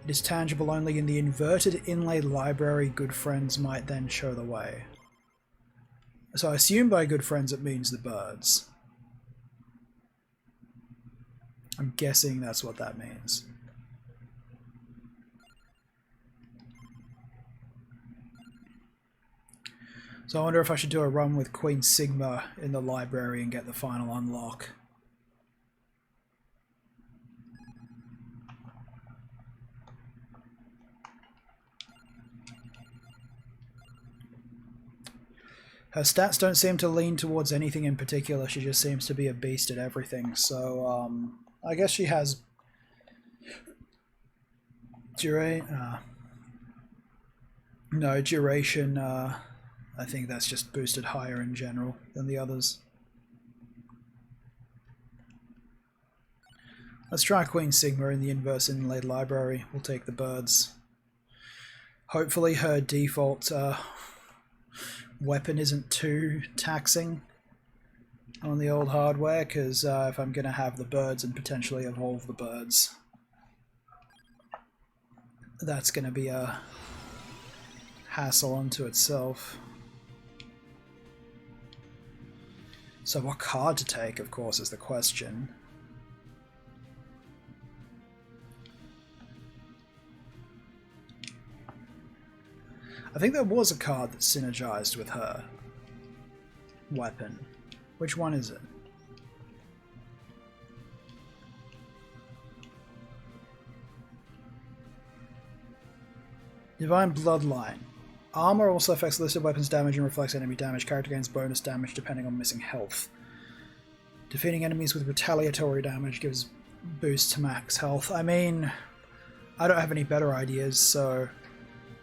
It is tangible only in the inverted inlaid library. Good friends might then show the way. So I assume by good friends it means the birds. I'm guessing that's what that means. So I wonder if I should do a run with Queen Sigma in the library and get the final unlock. Her stats don't seem to lean towards anything in particular. She just seems to be a beast at everything. So I guess she has duration. I think that's just boosted higher in general than the others. Let's try Queen Sigma in the inverse inlaid library. We'll take the birds. Hopefully her default weapon isn't too taxing on the old hardware, because if I'm going to have the birds and potentially evolve the birds, that's going to be a hassle unto itself. So what card to take, of course, is the question. I think there was a card that synergized with her weapon. Which one is it? Divine Bloodline. Armor also affects listed weapons damage and reflects enemy damage. Character gains bonus damage depending on missing health. Defeating enemies with retaliatory damage gives boost to max health. I mean, I don't have any better ideas, so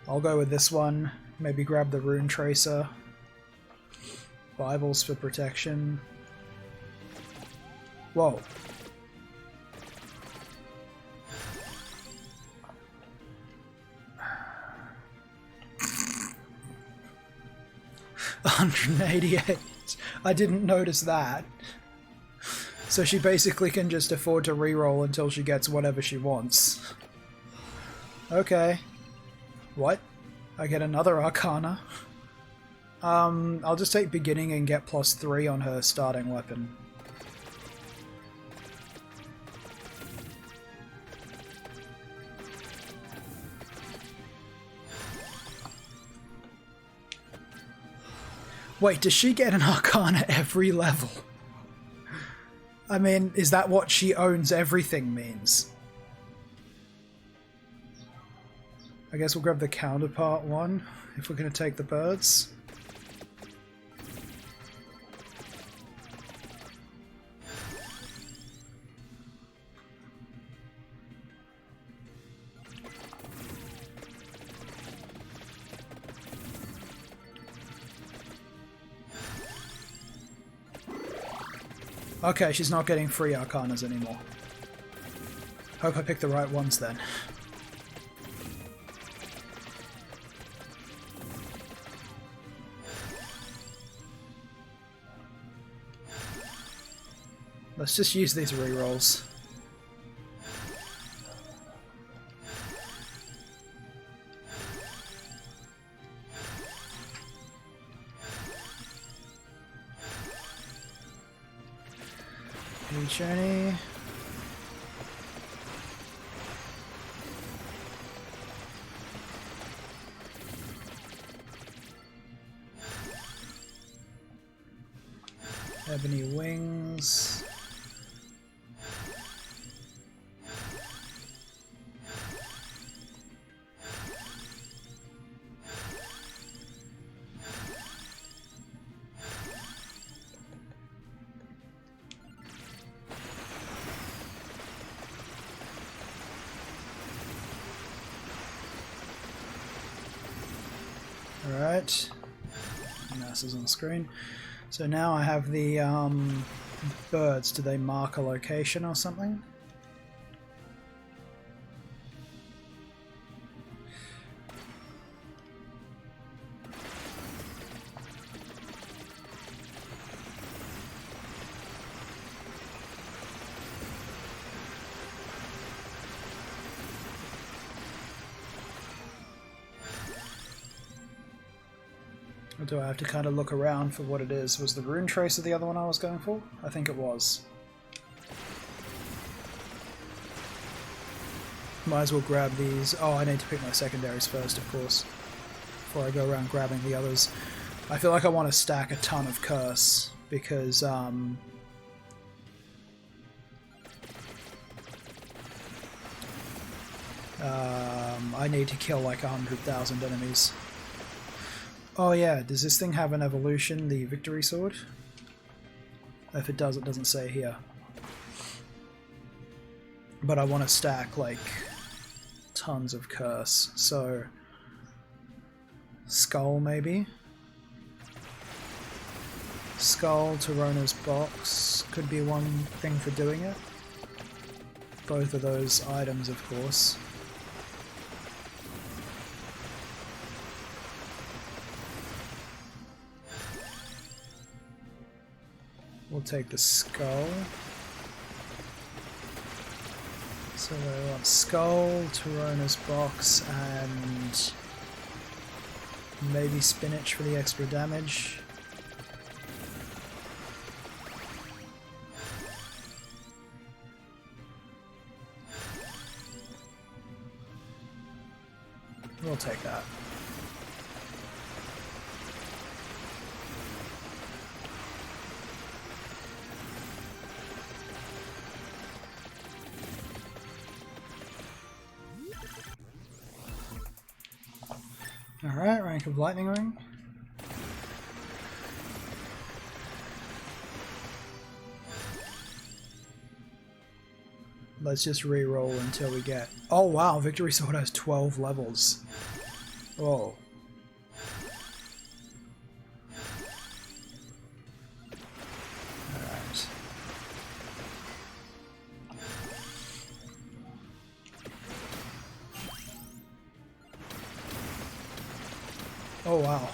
I'll go with this one. Maybe grab the Rune Tracer. Bibles for protection. Whoa. $188. I didn't notice that. So she basically can just afford to reroll until she gets whatever she wants. Okay. What? I get another Arcana? I'll just take beginning and get +3 on her starting weapon. Wait, does she get an Arcana every level? I mean, is that what she owns everything means? I guess we'll grab the counterpart one, if we're going to take the birds. Okay, she's not getting free Arcanas anymore. Hope I picked the right ones then. Let's just use these rerolls. Hey, Journey. Ebony Wings. Alright, NASA's on the screen. So now I have the birds. Do they mark a location or something? Or do I have to kind of look around for what it is? Was the Rune Tracer the other one I was going for? I think it was. Might as well grab these. Oh, I need to pick my secondaries first, of course, before I go around grabbing the others. I feel like I want to stack a ton of Curse, because I need to kill like 100,000 enemies. Oh yeah, does this thing have an evolution, the Victory Sword? If it does, it doesn't say here. But I want to stack like tons of Curse, so Skull maybe? Skull, Torrona's Box could be one thing for doing it. Both of those items, of course. We'll take the Skull. So we want Skull, Torrona's Box, and maybe Spinach for the extra damage. We'll take that. Alright, rank of Lightning Ring. Let's just re-roll until we get... Oh wow, Victory Sword has 12 levels. Whoa. Alright. Oh wow.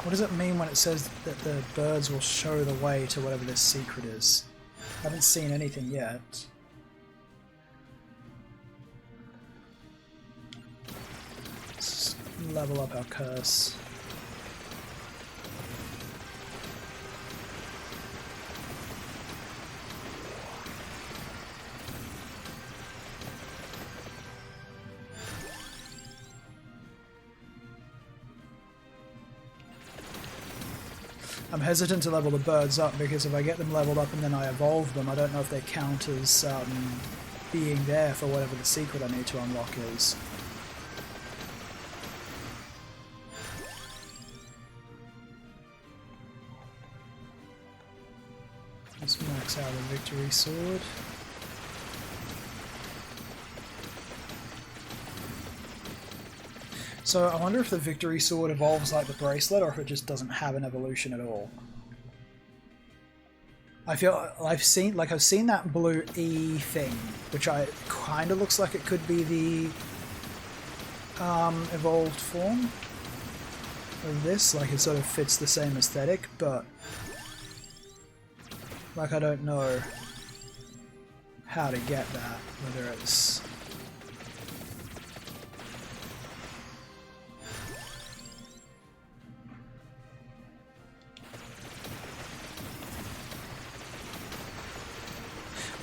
What does it mean when it says that the birds will show the way to whatever this secret is? I haven't seen anything yet. Let's level up our Curse. I'm hesitant to level the birds up because if I get them leveled up and then I evolve them, I don't know if they count as being there for whatever the secret I need to unlock is. Let's max out the Victory Sword. So I wonder if the Victory Sword evolves like the bracelet or if it just doesn't have an evolution at all. I feel I've seen that blue E thing, which kind of looks like it could be the evolved form of this. Like it sort of fits the same aesthetic, but like I don't know how to get that. Whether it's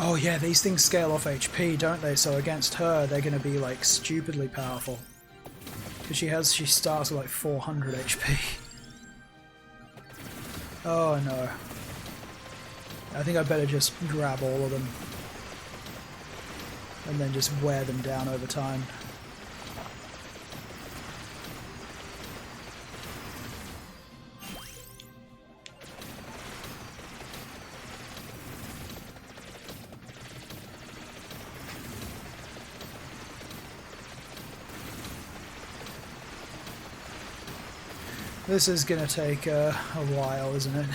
oh yeah, these things scale off HP, don't they? So against her, they're going to be like stupidly powerful. Because she starts with like 400 HP. Oh no. I think I better just grab all of them. And then just wear them down over time. This is going to take a while, isn't it?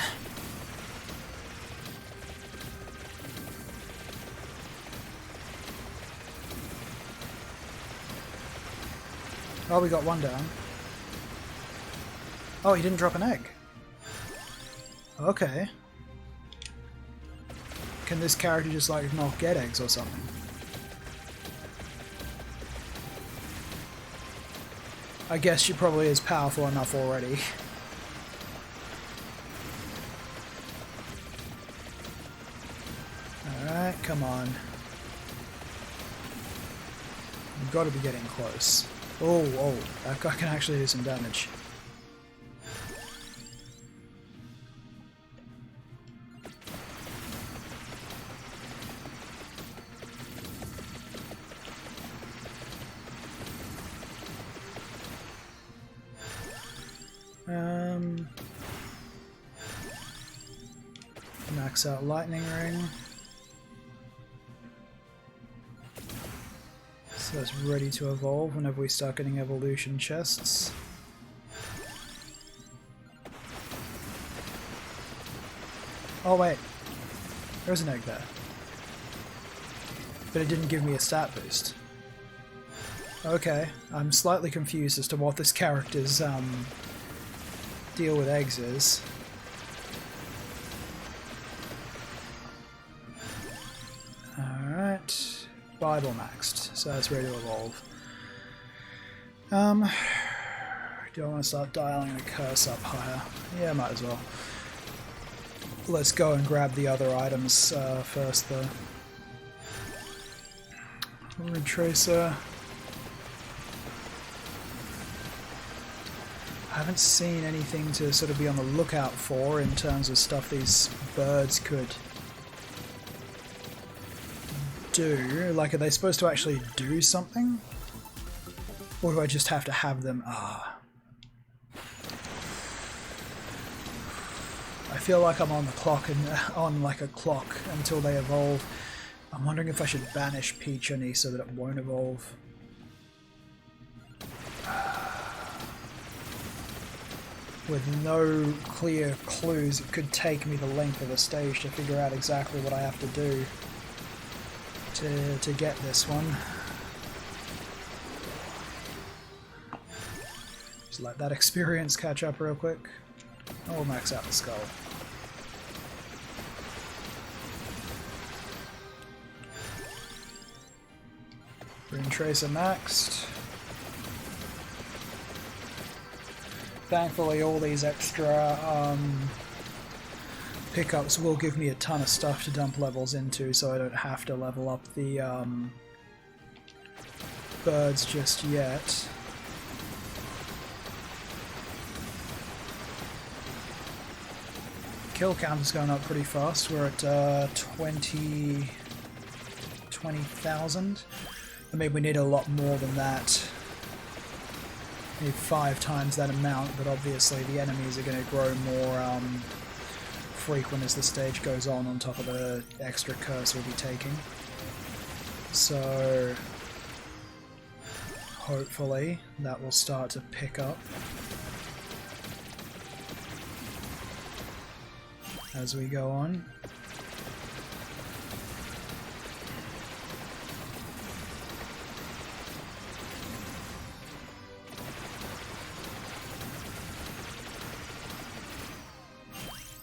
Oh, we got one down. Oh, he didn't drop an egg. Okay. Can this character just like not get eggs or something? I guess she probably is powerful enough already. Alright, come on. You've got to be getting close. Oh, oh, that guy can actually do some damage. Max out lightning ring. So it's ready to evolve whenever we start getting evolution chests. Oh wait, there's an egg there. But it didn't give me a stat boost. Okay, I'm slightly confused as to what this character's deal with eggs is. Alright, Bible maxed, so it's ready to evolve. Do I want to start dialing the curse up higher? Yeah, might as well. Let's go and grab the other items first though. Retracer. I haven't seen anything to sort of be on the lookout for in terms of stuff these birds could do. Like, are they supposed to actually do something? Or do I just have to have them? Ah. I feel like I'm on the clock and on like a clock until they evolve. I'm wondering if I should banish Peachony so that it won't evolve. With no clear clues, it could take me the length of the stage to figure out exactly what I have to do to get this one. Just let that experience catch up real quick. Oh, we'll max out the skull. Rune Tracer maxed. Thankfully, all these extra pickups will give me a ton of stuff to dump levels into, so I don't have to level up the birds just yet. Kill count is going up pretty fast. We're at 20,000. I mean, we need a lot more than that. We need 5 times that amount, but obviously the enemies are going to grow more frequent as the stage goes on top of the extra curse we'll be taking. So hopefully that will start to pick up as we go on.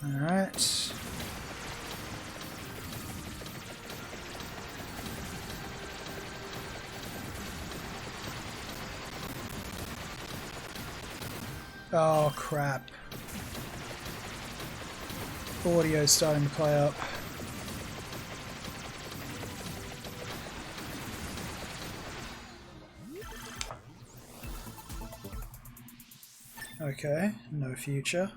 Alright. Oh crap. Audio's starting to play up. Okay, no future.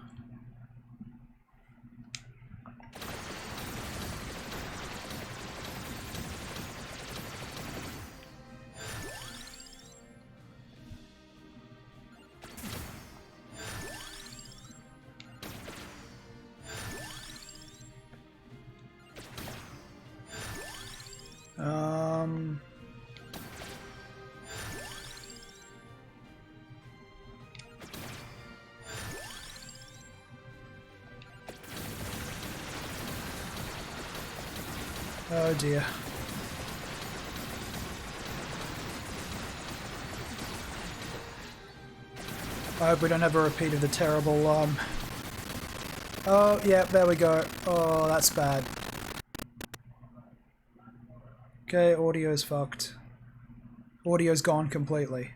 Oh dear. I hope we don't have a repeat of the terrible Oh, yeah, there we go. Oh, that's bad. Okay, audio's fucked. Audio's gone completely.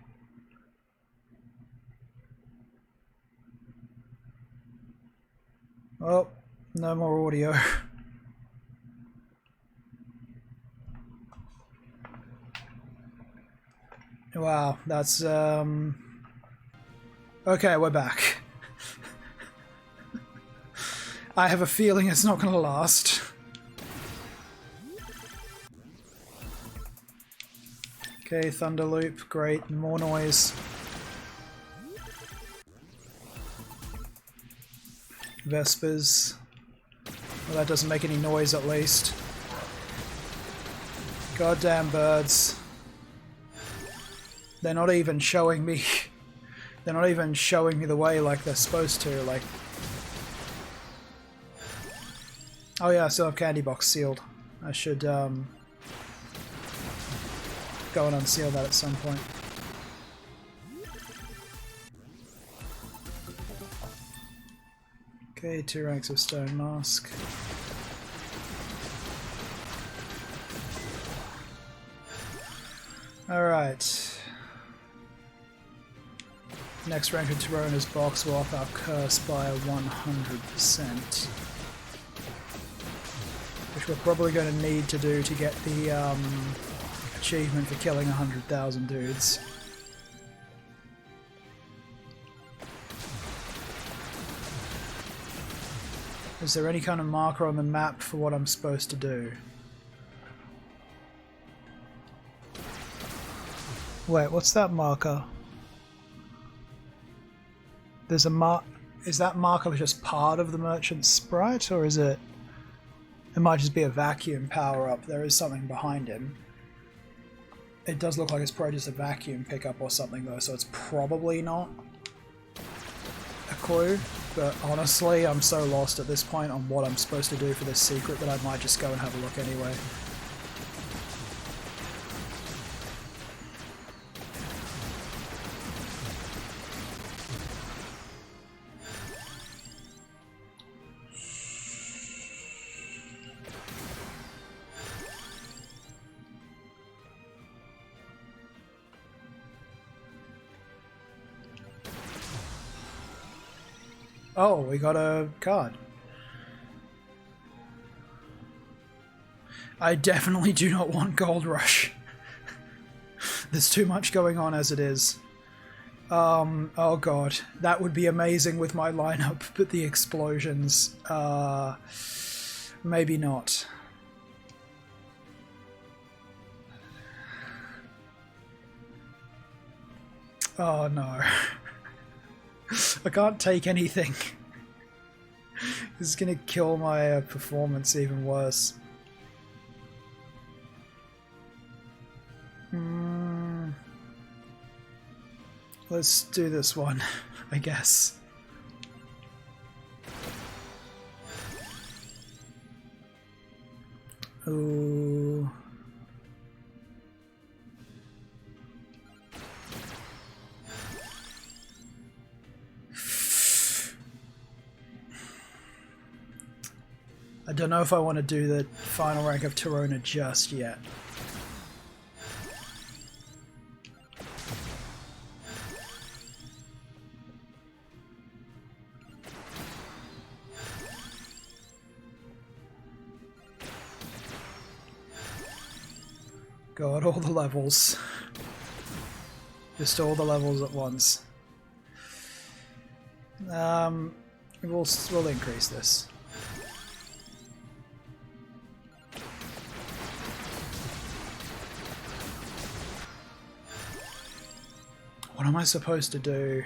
Oh, no more audio. Wow, that's, Okay, we're back. I have a feeling it's not gonna last. Okay, Thunder Loop, great, more noise. Vespers. Well, that doesn't make any noise at least. Goddamn birds. They're not even showing me... They're not even showing me the way like they're supposed to, like... Oh yeah, I still have Candy Box sealed. I should, go and unseal that at some point. Okay, 2 ranks of Stone Mask. Alright. Next rank of Tirona's box will up our curse by 100%. Which we're probably going to need to do to get the achievement for killing 100,000 dudes. Is there any kind of marker on the map for what I'm supposed to do? Wait, what's that marker? There's a is that marker just part of the merchant's sprite, or is it... It might just be a vacuum power-up. There is something behind him. It does look like it's probably just a vacuum pickup or something though, so it's probably not a clue. But honestly, I'm so lost at this point on what I'm supposed to do for this secret that I might just go and have a look anyway. Oh, we got a card. I definitely do not want Gold Rush. There's too much going on as it is. Oh god, that would be amazing with my lineup, but the explosions, maybe not. Oh no. I can't take anything. This is gonna kill my performance even worse. Let's do this one, I guess. Ooh. I don't know if I want to do the final rank of Tirona just yet. God, all the levels. Just all the levels at once. We'll increase this. What am I supposed to do?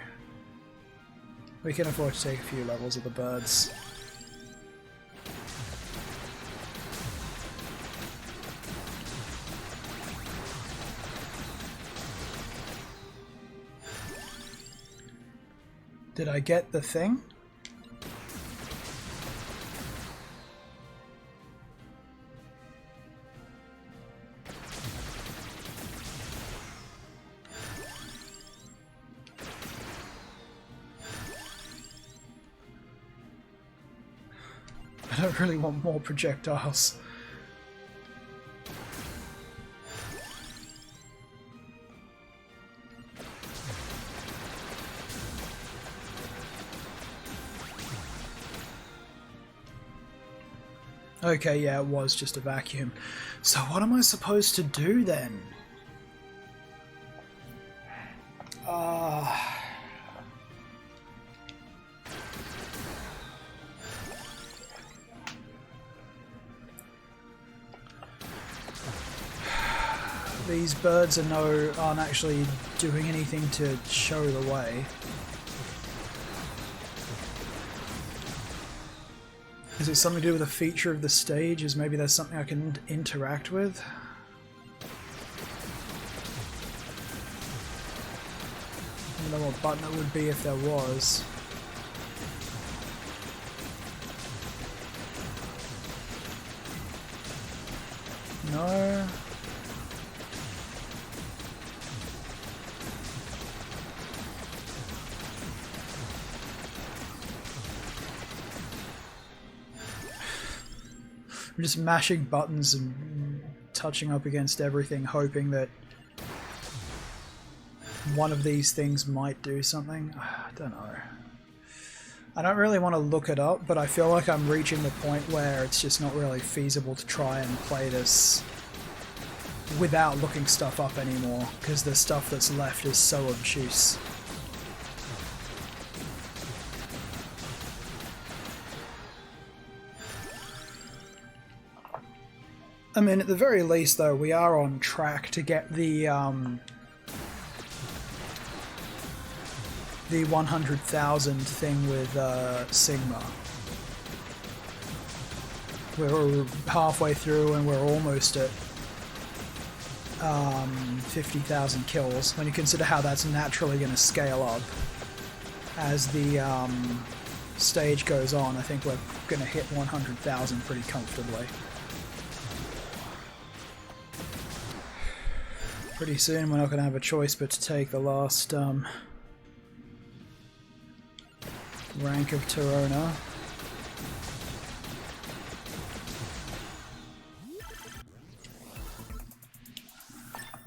We can afford to take a few levels of the birds. Did I get the thing? don't really want more projectiles. Okay, yeah, it was just a vacuum. So what am I supposed to do then? These birds aren't actually doing anything to show the way. Is it something to do with a feature of the stage? Is maybe there's something I can interact with? I don't know what button it would be if there was. No. I'm just mashing buttons and touching up against everything, hoping that one of these things might do something. I don't know. I don't really want to look it up, but I feel like I'm reaching the point where it's just not really feasible to try and play this without looking stuff up anymore, because the stuff that's left is so obtuse. I mean, at the very least, though, we are on track to get the 100,000 thing with Sigma. We're halfway through and we're almost at 50,000 kills. When you consider how that's naturally going to scale up as the stage goes on, I think we're going to hit 100,000 pretty comfortably. Pretty soon we're not going to have a choice but to take the last rank of Torona.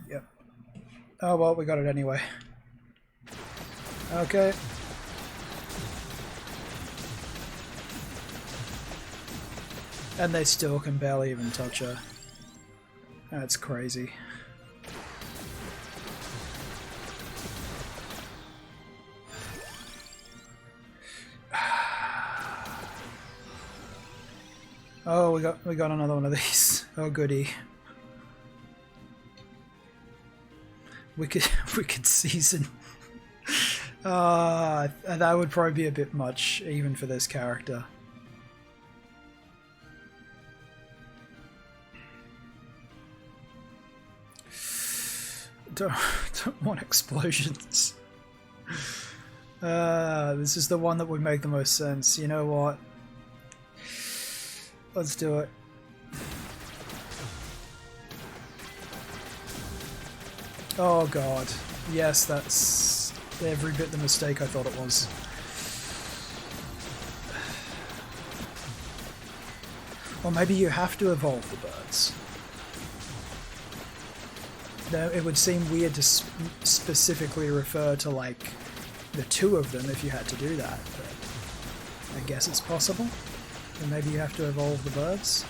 Yep. Oh well, we got it anyway. Okay. And they still can barely even touch her. That's crazy. Oh, we got another one of these. Oh goody. Wicked season. That would probably be a bit much even for this character. Don't want explosions. This is the one that would make the most sense. You know what? Let's do it. Oh god. Yes, that's every bit the mistake I thought it was. Or maybe you have to evolve the birds. No, it would seem weird to specifically refer to, like, the two of them if you had to do that, but I guess it's possible. And maybe you have to evolve the birds?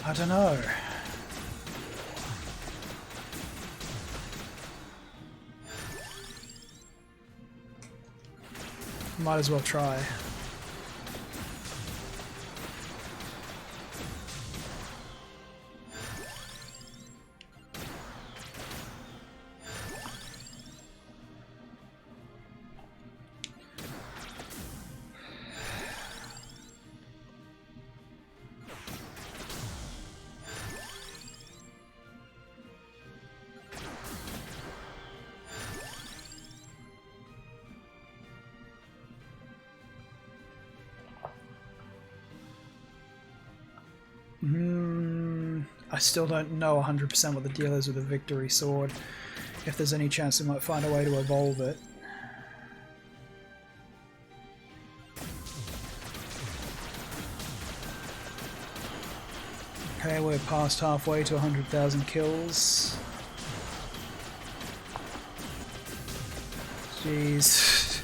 I don't know. Might as well try. I still don't know 100% what the deal is with the Victory Sword. If there's any chance we might find a way to evolve it. Okay, we're past halfway to 100,000 kills. Jeez.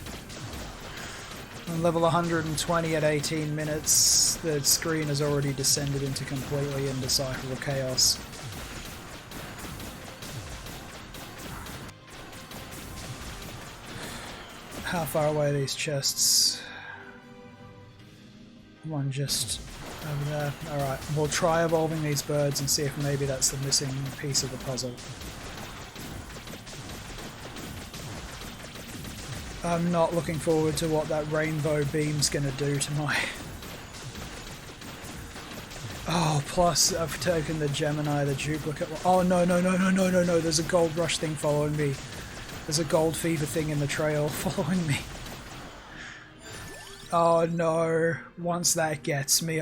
On level 120 at 18 minutes, the screen has already descended into completely indecipherable chaos. How far away are these chests? One just over there. Alright, we'll try evolving these birds and see if maybe that's the missing piece of the puzzle. I'm not looking forward to what that rainbow beam's gonna do to my... Oh, plus I've taken the Gemini, the duplicate. Oh no, no, no, no, no, no, no, there's a gold rush thing following me. There's a gold fever thing in the trail following me. Oh no, once that gets me,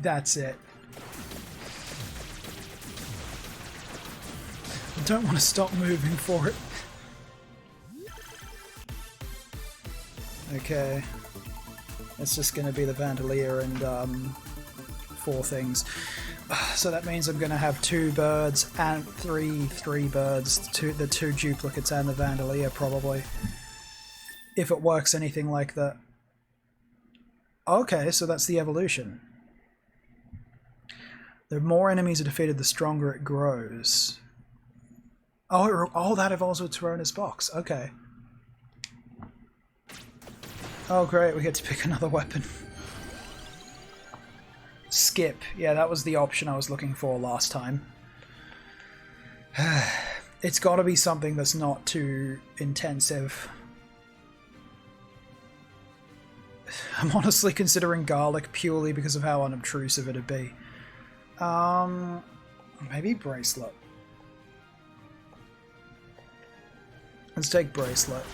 that's it. I don't want to stop moving for it. Okay. It's just going to be the Vandalia and 4 things. So that means I'm going to have 2 birds and 3 birds, the 2 duplicates and the Vandalia probably. If it works anything like that. Okay, so that's the evolution. The more enemies are defeated, the stronger it grows. Oh, that evolves with Torrona's box. Okay. Oh great, we get to pick another weapon. Skip. Yeah, that was the option I was looking for last time. It's got to be something that's not too intensive. I'm honestly considering garlic purely because of how unobtrusive it'd be. Maybe bracelet. Let's take bracelet.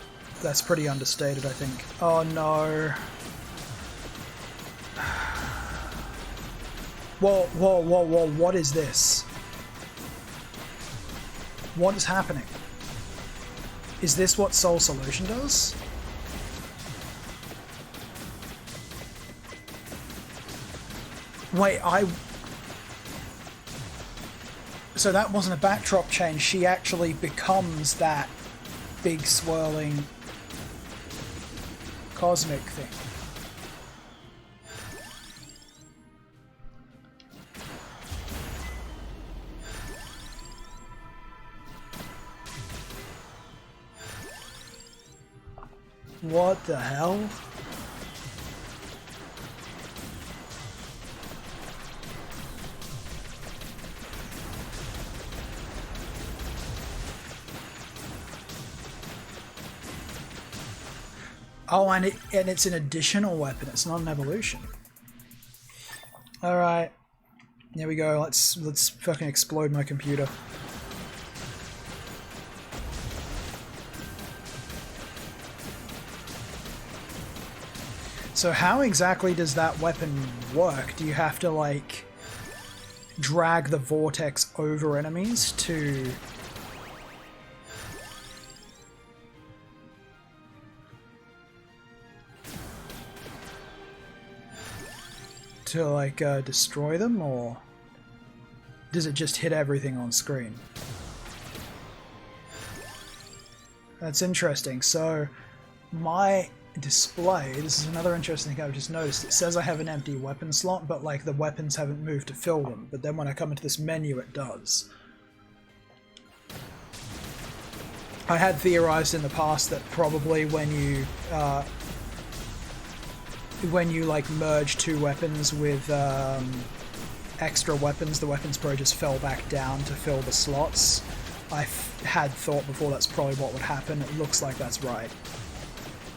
That's pretty understated, I think. Oh no. Whoa, whoa, whoa, whoa, what is this? What is happening? Is this what Soul Solution does? Wait, so that wasn't a backdrop change, she actually becomes that big swirling cosmic thing. What the hell? Oh, and it's an additional weapon. It's not an evolution. All right, here we go. Let's fucking explode my computer. So how exactly does that weapon work? Do you have to like drag the vortex over enemies to like destroy them, or does it just hit everything on screen? That's interesting. So my display, this is another interesting thing I've just noticed, it says I have an empty weapon slot, but like the weapons haven't moved to fill them, but then when I come into this menu it does. I had theorized in the past that probably when you like merge 2 weapons with extra weapons, the weapons pro just fell back down to fill the slots. I had thought before that's probably what would happen. It looks like that's right.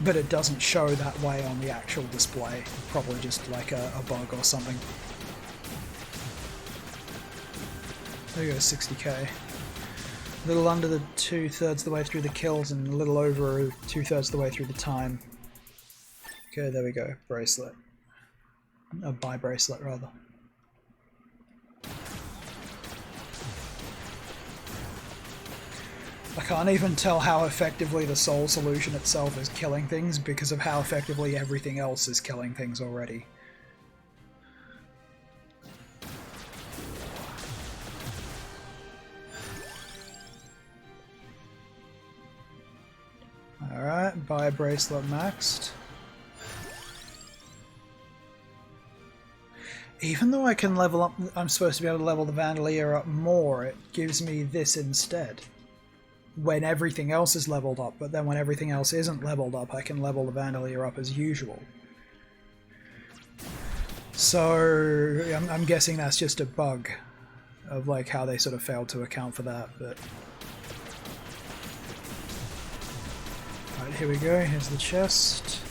But it doesn't show that way on the actual display. Probably just like a bug or something. There you go, 60k. A little under the 2/3 of the way through the kills and a little over 2/3 of the way through the time. Okay, there we go. Bracelet. Buy bracelet, rather. I can't even tell how effectively the Soul Solution itself is killing things because of how effectively everything else is killing things already. Alright, buy a bracelet maxed. Even though I can level up, I'm supposed to be able to level the Vandalier up more, it gives me this instead. When everything else is leveled up, but then when everything else isn't leveled up, I can level the Vandalier up as usual. So I'm guessing that's just a bug of like how they sort of failed to account for that, but... Alright, here we go, here's the chest.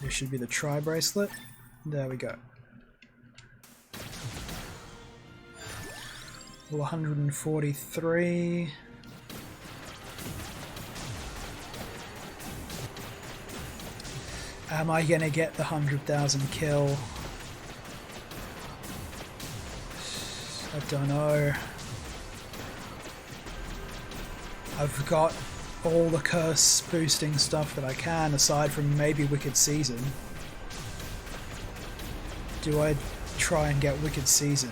There should be the tri-bracelet. There we go. Well, 143. Am I gonna get the 100,000 kill? I don't know. I've got all the curse boosting stuff that I can, aside from maybe Wicked Season. Do I try and get Wicked Season?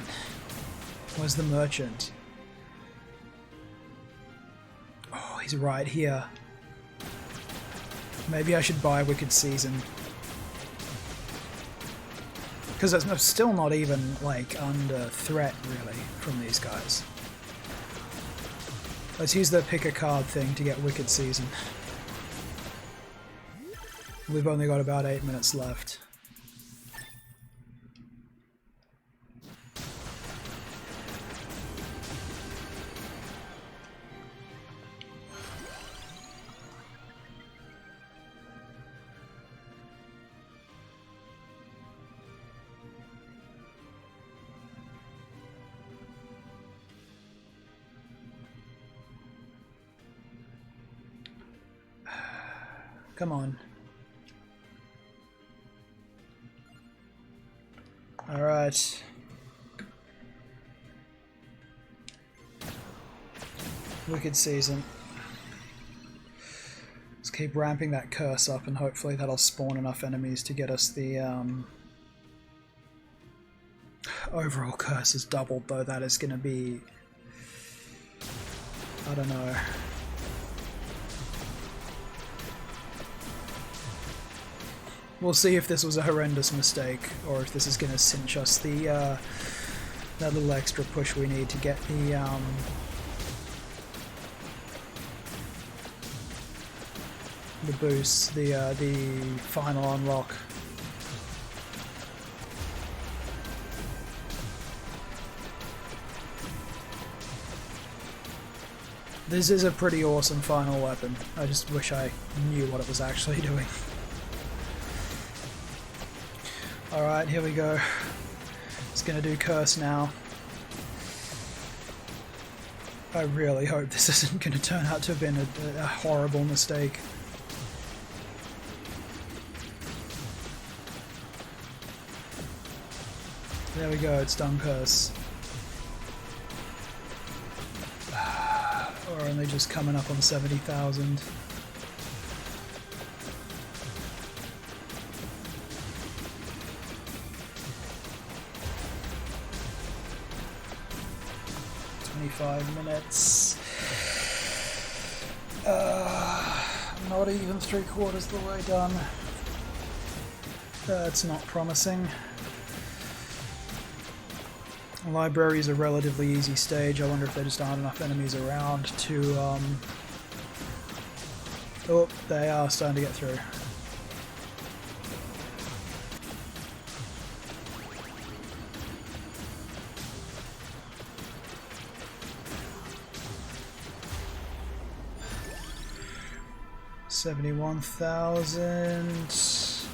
Where's the merchant? Oh, he's right here. Maybe I should buy Wicked Season. Because I'm still not even, like, under threat, really, from these guys. Let's use the pick a card thing to get Wicked Season. We've only got about 8 minutes left. Come on. Alright. Wicked Season. Let's keep ramping that curse up and hopefully that'll spawn enough enemies to get us the overall curse is doubled, though that is going to be... I don't know. We'll see if this was a horrendous mistake, or if this is going to cinch us the that little extra push we need to get the boost, the final unlock. This is a pretty awesome final weapon. I just wish I knew what it was actually doing. Alright, here we go. It's gonna do curse now. I really hope this isn't gonna turn out to have been a horrible mistake. There we go, it's done curse. We're only just coming up on 70,000. Minutes. Not even 3/4 the way done. That's not promising. Library is a relatively easy stage. I wonder if there just aren't enough enemies around to Oh, they are starting to get through. $71,000.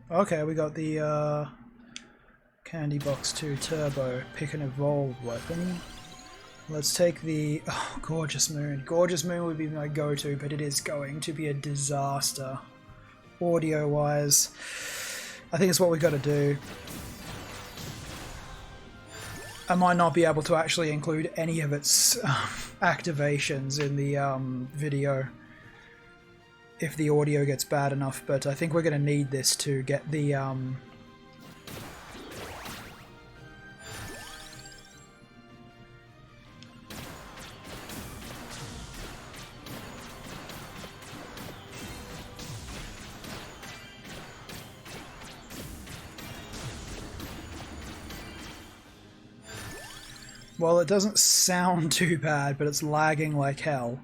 Okay, we got the Candy Box 2 Turbo Pick and Evolve weapon. Let's take the Gorgeous Moon. Gorgeous Moon would be my go-to, but it is going to be a disaster audio-wise. I think it's what we got to do. I might not be able to actually include any of its activations in the video if the audio gets bad enough, but I think we're going to need this to get the well, it doesn't sound too bad, but it's lagging like hell.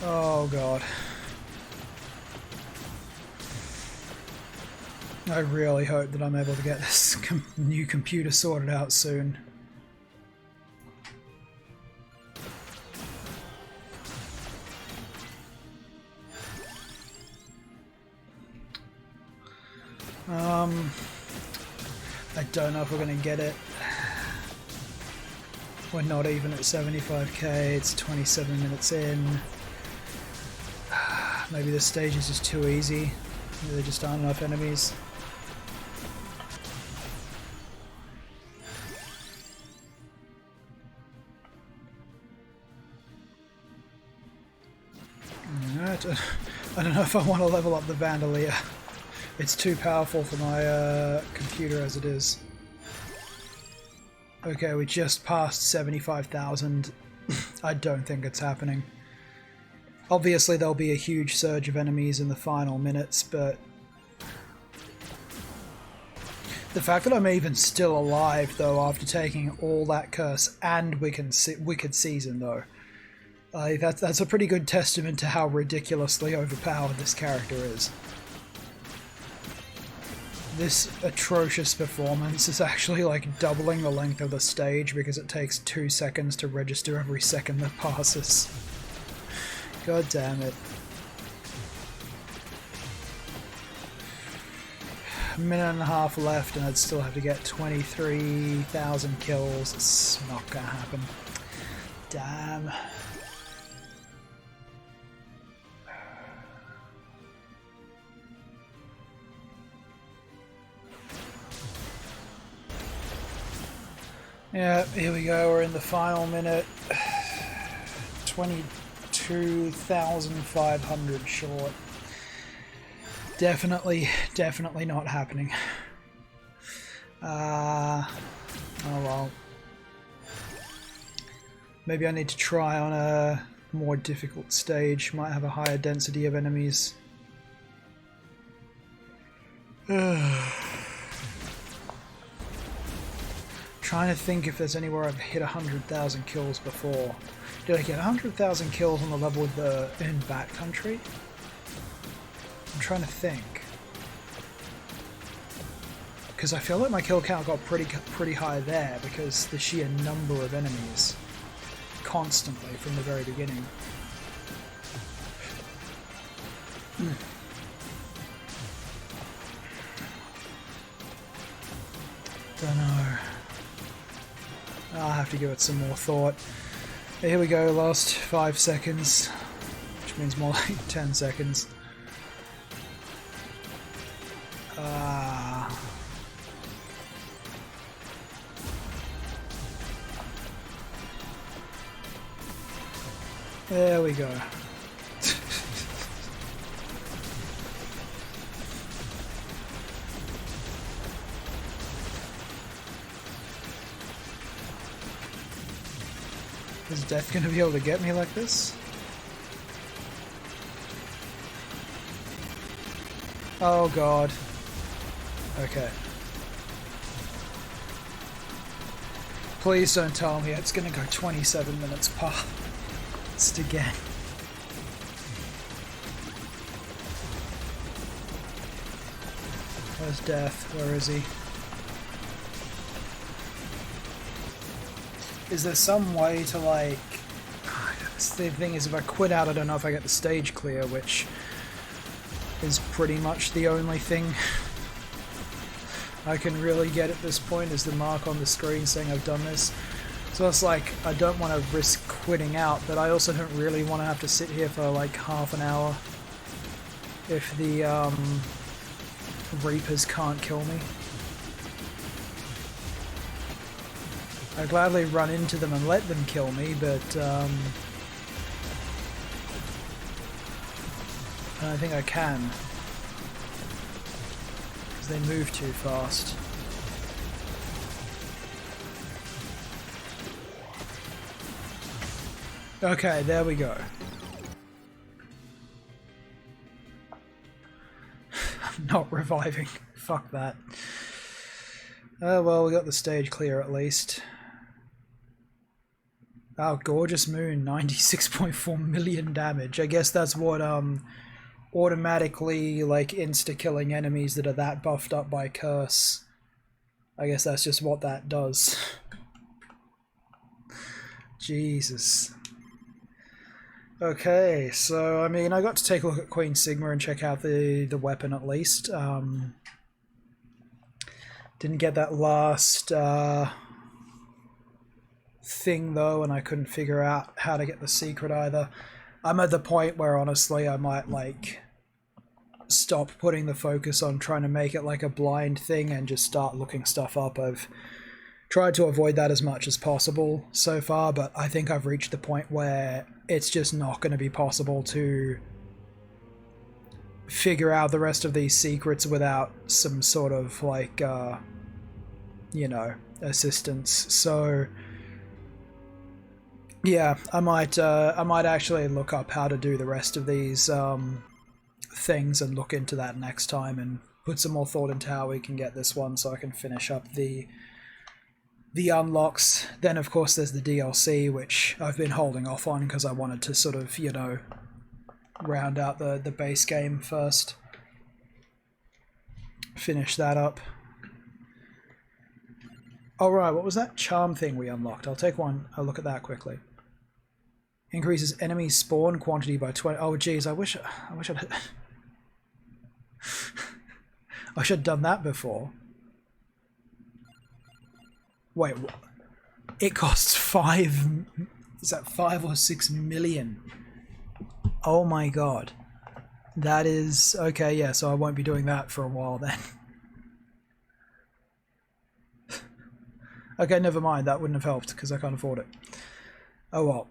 Oh god. I really hope that I'm able to get this new computer sorted out soon. I don't know if we're going to get it. We're not even at 75k, it's 27 minutes in. Maybe this stage is just too easy. Maybe there just aren't enough enemies. I don't know if I want to level up the Bandolier. It's too powerful for my computer as it is. Okay, we just passed 75,000. I don't think it's happening. Obviously there'll be a huge surge of enemies in the final minutes, but the fact that I'm even still alive though after taking all that curse and Wicked Season though, that's a pretty good testament to how ridiculously overpowered this character is. This atrocious performance is actually like doubling the length of the stage because it takes 2 seconds to register every second that passes. God damn it. A minute and a half left and I'd still have to get 23,000 kills. It's not gonna happen. Damn. Yeah, here we go, we're in the final minute. 22,500 short. Definitely not happening. Oh well. Maybe I need to try on a more difficult stage, might have a higher density of enemies. Trying to think if there's anywhere I've hit 100,000 kills before. Did I get 100,000 kills on the level with the in Backcountry? I'm trying to think. Because I feel like my kill count got pretty high there because the sheer number of enemies constantly from the very beginning. Don't know. I'll have to give it some more thought. Here we go, last 5 seconds, which means more like 10 seconds. There we go. Is death going to be able to get me like this? Oh god. Okay. Please don't tell me it's going to go 27 minutes past again. Where's Death? Where is he? Is there some way to like... The thing is, if I quit out, I don't know if I get the stage clear, which is pretty much the only thing I can really get at this point, is the mark on the screen saying I've done this. So it's like, I don't want to risk quitting out, but I also don't really want to have to sit here for like half an hour if the Reapers can't kill me. I'd gladly run into them and let them kill me, but I don't think I can, because they move too fast. Okay, there we go. I'm not reviving. Fuck that. Oh well, we got the stage clear at least. Oh, gorgeous moon, 96.4 million damage. I guess that's what automatically like insta-killing enemies that are that buffed up by curse. I guess that's just what that does. Jesus. Okay, so I mean, I got to take a look at Queen Sigma and check out the weapon at least. Didn't get that last thing though, and I couldn't figure out how to get the secret either. I'm at the point where honestly I might like stop putting the focus on trying to make it like a blind thing and just start looking stuff up. I've tried to avoid that as much as possible so far, but I think I've reached the point where it's just not going to be possible to figure out the rest of these secrets without some sort of like you know, assistance. So yeah, I might actually look up how to do the rest of these things and look into that next time and put some more thought into how we can get this one so I can finish up the unlocks. Then of course there's the DLC, which I've been holding off on because I wanted to sort of, you know, round out the base game first. Finish that up. Alright, what was that charm thing we unlocked? I'll take a look at that quickly. Increases enemy spawn quantity by 20. Oh geez, I wish I'd I should have done that before. Wait, it costs 5... Is that 5 or 6 million? Oh my god. That is... Okay, yeah, so I won't be doing that for a while then. Okay, never mind, that wouldn't have helped because I can't afford it. Oh well.